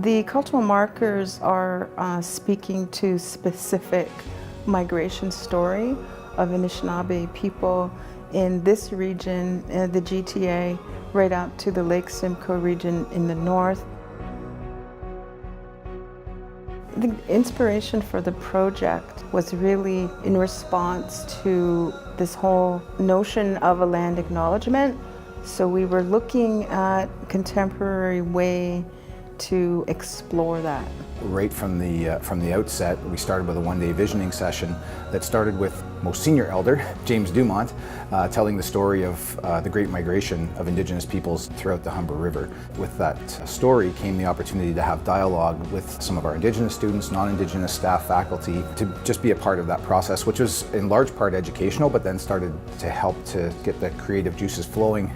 The cultural markers are speaking to specific migration story of Anishinaabe people in this region, the GTA, right out to the Lake Simcoe region in the north. The inspiration for the project was really in response to this whole notion of a land acknowledgement. So we were looking at a contemporary way to explore that. Right from the outset, we started with a one-day visioning session that started with most senior elder, James Dumont, telling the story of the Great Migration of Indigenous peoples throughout the Humber River. With that story came the opportunity to have dialogue with some of our Indigenous students, non-Indigenous staff, faculty, to just be a part of that process, which was in large part educational, but then started to help to get the creative juices flowing.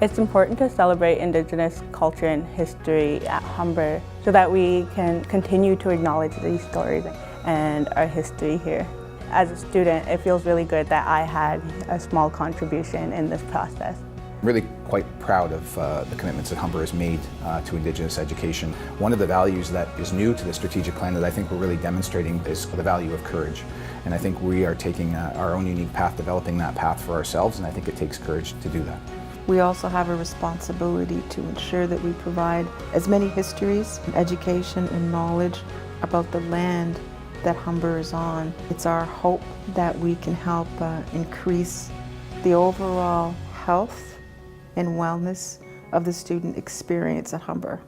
It's important to celebrate Indigenous culture and history at Humber so that we can continue to acknowledge these stories and our history here. As a student, it feels really good that I had a small contribution in this process. I'm really quite proud of the commitments that Humber has made to Indigenous education. One of the values that is new to the strategic plan that I think we're really demonstrating is the value of courage. And I think we are taking our own unique path, developing that path for ourselves, and I think it takes courage to do that. We also have a responsibility to ensure that we provide as many histories, education, and knowledge about the land that Humber is on. It's our hope that we can help increase the overall health and wellness of the student experience at Humber.